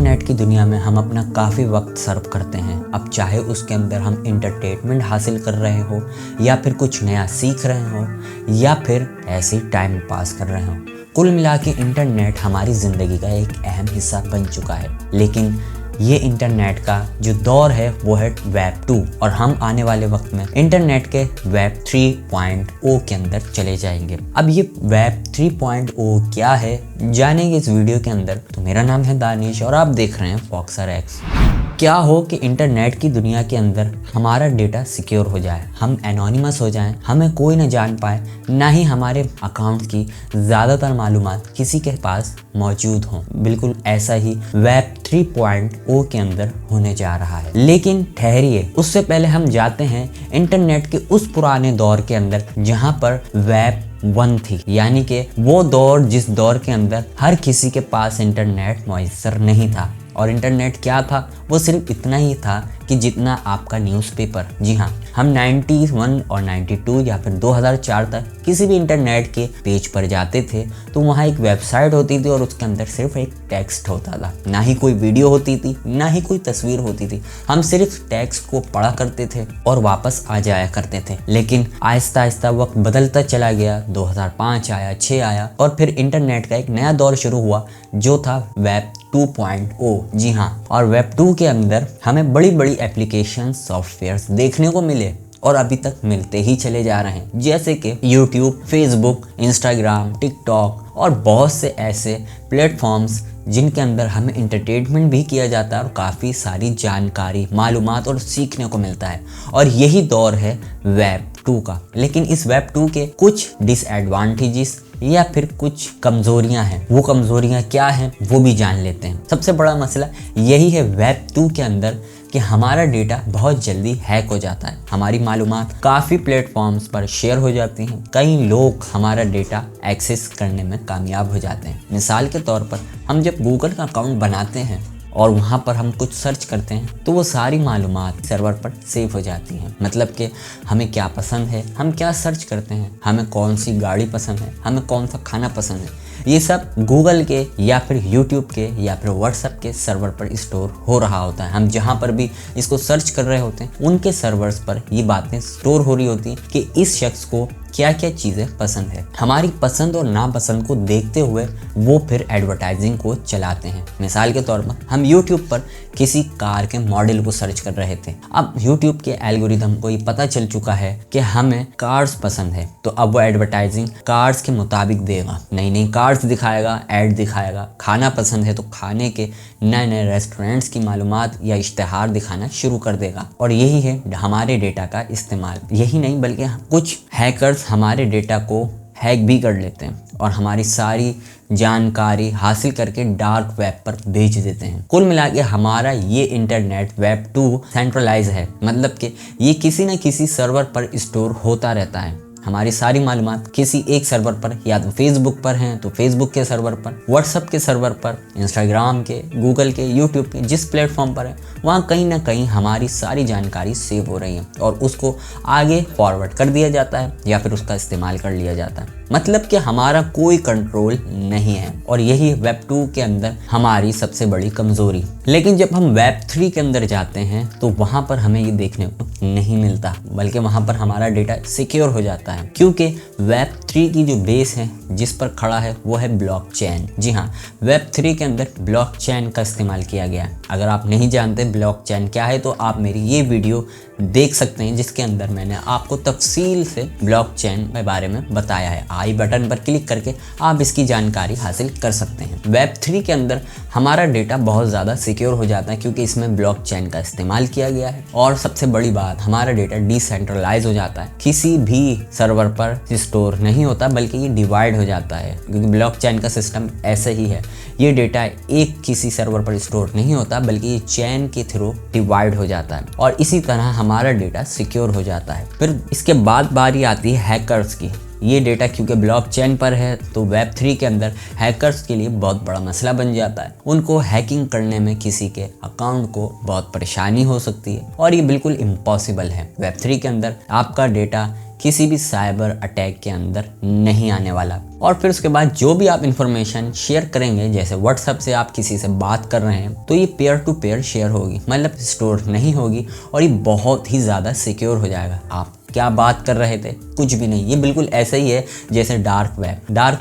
Internet की दुनिया में हम अपना काफ़ी वक्त सर्व करते हैं। अब चाहे उसके अंदर हम इंटरटेनमेंट हासिल कर रहे हो, या फिर कुछ नया सीख रहे हो, या फिर ऐसे ही टाइम पास कर रहे हो। कुल मिला के इंटरनेट हमारी ज़िंदगी का एक अहम हिस्सा बन चुका है। लेकिन ये इंटरनेट का जो दौर है वो है वेब 2, और हम आने वाले वक्त में इंटरनेट के वेब 3.0 के अंदर चले जाएंगे। अब ये वेब 3.0 क्या है जानेंगे इस वीडियो के अंदर। तो मेरा नाम है दानिश और आप देख रहे हैं फॉक्सर एक्स। क्या हो कि इंटरनेट की दुनिया के अंदर हमारा डेटा सिक्योर हो जाए, हम एनोनिमस हो जाएं, हमें कोई ना जान पाए, ना ही हमारे अकाउंट की ज़्यादातर मालूमात किसी के पास मौजूद हों। बिल्कुल ऐसा ही वेब 3.0 के अंदर होने जा रहा है। लेकिन ठहरिए, उससे पहले हम जाते हैं इंटरनेट के उस पुराने दौर के अंदर जहां पर वेब 1 थी, यानी कि वो दौर जिस दौर के अंदर हर किसी के पास इंटरनेट मौजूद नहीं था। और इंटरनेट क्या था, वो सिर्फ इतना ही था कि जितना आपका न्यूज़पेपर। जी हाँ, हम 91 और 92 या फिर 2004 तक किसी भी इंटरनेट के पेज पर जाते थे तो वहाँ एक वेबसाइट होती थी और उसके अंदर सिर्फ एक टेक्स्ट होता था। ना ही कोई वीडियो होती थी, ना ही कोई तस्वीर होती थी। हम सिर्फ टेक्स्ट को पढ़ा करते थे और वापस आ जाया करते थे। लेकिन आहिस्ता आहिस्ता वक्त बदलता चला गया। 2005 आया, 6 आया, और फिर इंटरनेट का एक नया दौर शुरू हुआ जो था वेब 2.0। जी हाँ, और वेब 2 के अंदर हमें बड़ी बड़ी एप्लीकेशन सॉफ्टवेयर्स देखने को मिले और अभी तक मिलते ही चले जा रहे हैं, जैसे कि यूट्यूब, फेसबुक, इंस्टाग्राम, टिकटॉक और बहुत से ऐसे प्लेटफॉर्म्स जिनके अंदर हमें इंटरटेनमेंट भी किया जाता है और काफ़ी सारी जानकारी, मालूमात और सीखने को मिलता है। और यही दौर है वेब 2 का। लेकिन इस वेब 2 के कुछ डिसएडवांटेजेस या फिर कुछ कमज़ोरियां हैं। वो कमज़ोरियां क्या हैं वो भी जान लेते हैं। सबसे बड़ा मसला यही है वेब 2 के अंदर कि हमारा डेटा बहुत जल्दी हैक हो जाता है। हमारी मालूमात काफ़ी प्लेटफॉर्म्स पर शेयर हो जाती हैं। कई लोग हमारा डेटा एक्सेस करने में कामयाब हो जाते हैं। मिसाल के तौर पर हम जब गूगल का अकाउंट बनाते हैं और वहाँ पर हम कुछ सर्च करते हैं तो वो सारी मालूमात सर्वर पर सेव हो जाती हैं। मतलब कि हमें क्या पसंद है, हम क्या सर्च करते हैं, हमें कौन सी गाड़ी पसंद है, हमें कौन सा खाना पसंद है, ये सब गूगल के या फिर यूट्यूब के या फिर व्हाट्सएप के सर्वर पर स्टोर हो रहा होता है। हम जहाँ पर भी इसको सर्च कर रहे होते हैं उनके सर्वर्स पर ये बातें स्टोर हो रही होती हैं कि इस शख्स को क्या क्या चीज़ें पसंद है। हमारी पसंद और नापसंद को देखते हुए वो फिर एडवर्टाइजिंग को चलाते हैं। मिसाल के तौर पर हम YouTube पर किसी कार के मॉडल को सर्च कर रहे थे। अब YouTube के एल्गोरिदम को ये पता चल चुका है कि हमें कार्स पसंद है, तो अब वो एडवर्टाइजिंग कार्स के मुताबिक देगा, नई नई कार्स दिखाएगा, ऐड दिखाएगा। खाना पसंद है तो खाने के नए नए रेस्टोरेंट्स की मालूमात या इश्तेहार दिखाना शुरू कर देगा। और यही है हमारे डेटा का इस्तेमाल। यही नहीं बल्कि कुछ हैकर्स हमारे डेटा को हैक भी कर लेते हैं और हमारी सारी जानकारी हासिल करके डार्क वेब पर भेज देते हैं। कुल मिला के हमारा ये इंटरनेट वेब 2 सेंट्रलाइज है, मतलब कि ये किसी न किसी सर्वर पर स्टोर होता रहता है। हमारी सारी मालूमात किसी एक सर्वर पर, या तो फेसबुक पर हैं तो फेसबुक के सर्वर पर, व्हाट्सएप के सर्वर पर, इंस्टाग्राम के, गूगल के, यूट्यूब के, जिस प्लेटफॉर्म पर है वहाँ कहीं ना कहीं हमारी सारी जानकारी सेव हो रही है और उसको आगे फॉरवर्ड कर दिया जाता है या फिर उसका इस्तेमाल कर लिया जाता है। मतलब कि हमारा कोई कंट्रोल नहीं है और यही है वेब 2 के अंदर हमारी सबसे बड़ी कमज़ोरी। लेकिन जब हम वेब 3 के अंदर जाते हैं तो वहाँ पर हमें ये देखने को नहीं मिलता, बल्कि वहाँ पर हमारा डेटा सिक्योर हो जाता है, क्योंकि वेब 3 की जो बेस है जिस पर खड़ा है वो है ब्लॉकचेन। जी हाँ, वेब 3 के अंदर ब्लॉकचेन का इस्तेमाल किया गया है। अगर आप नहीं जानते ब्लॉकचेन क्या है तो आप मेरी ये वीडियो देख सकते हैं जिसके अंदर मैंने आपको तफसील से ब्लॉकचेन के बारे में बताया है। आई बटन पर क्लिक करके आप इसकी जानकारी हासिल कर सकते हैं। वेब 3 के अंदर हमारा डेटा बहुत ज़्यादा सिक्योर हो जाता है क्योंकि इसमें ब्लॉकचेन का इस्तेमाल किया गया है। और सबसे बड़ी बात, हमारा डेटा डिसेंट्रलाइज हो जाता है, किसी भी सर्वर पर स्टोर नहीं होता बल्कि ये डिवाइड हो जाता है, क्योंकि ब्लॉकचेन का सिस्टम ऐसे ही है। ये डेटा एक किसी सर्वर पर स्टोर नहीं होता बल्कि ये चेन के थ्रू डिवाइड हो जाता है और इसी तरह हमारा डेटा सिक्योर हो जाता है। फिर इसके बाद बारी आती है हैकर्स की। ये डेटा क्योंकि ब्लॉकचेन पर है तो वेब 3 के अंदर हैकर्स के लिए बहुत बड़ा मसला बन जाता है। उनको हैकिंग करने में किसी के अकाउंट को बहुत परेशानी हो सकती है और ये बिल्कुल इम्पॉसिबल है। वेब 3 के अंदर आपका डेटा किसी भी साइबर अटैक के अंदर नहीं आने वाला। और फिर उसके बाद जो भी आप इंफॉर्मेशन शेयर करेंगे, जैसे व्हाट्सएप से आप किसी से बात कर रहे हैं, तो ये पेयर टू पेयर शेयर होगी, मतलब स्टोर नहीं होगी और ये बहुत ही ज़्यादा सिक्योर हो जाएगा। आप क्या बात कर रहे थे, कुछ भी नहीं। ये बिल्कुल ऐसा ही है जैसे डार्क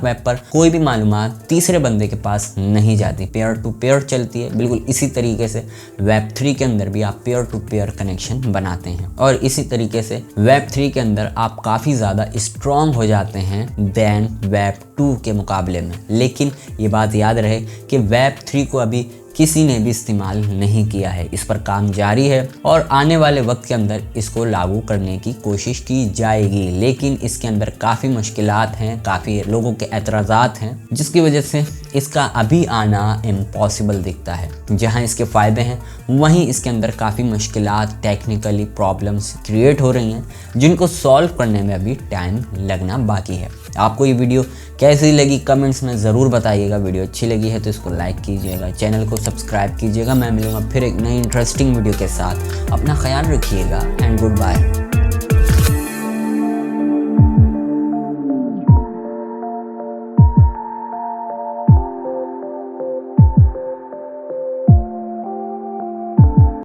वेब पर कोई भी मालूमात तीसरे बंदे के पास नहीं जाती, पेयर टू पेयर चलती है। बिल्कुल इसी तरीके से Web3 के अंदर भी आप पेयर टू पेयर कनेक्शन बनाते हैं और इसी तरीके से Web3 के अंदर आप काफ़ी ज़्यादा स्ट्रॉन्ग हो जाते हैं देन Web2 के मुकाबले में। लेकिन ये बात याद रहे कि Web3 को अभी किसी ने भी इस्तेमाल नहीं किया है, इस पर काम जारी है और आने वाले वक्त के अंदर इसको लागू करने की कोशिश की जाएगी। लेकिन इसके अंदर काफ़ी मुश्किलात हैं, काफ़ी लोगों के एतराज़ात हैं, जिसकी वजह से इसका अभी आना इम्पॉसिबल दिखता है। जहां इसके फ़ायदे हैं वहीं इसके अंदर काफ़ी मुश्किलात, टेक्निकली प्रॉब्लम्स क्रिएट हो रही हैं, जिनको सॉल्व करने में अभी टाइम लगना बाकी है। आपको ये वीडियो कैसी लगी कमेंट्स में ज़रूर बताइएगा। वीडियो अच्छी लगी है तो इसको लाइक कीजिएगा, चैनल को सब्सक्राइब कीजिएगा। मैं मिलूँगा फिर एक नई इंटरेस्टिंग वीडियो के साथ। अपना ख्याल रखिएगा एंड गुड बाय।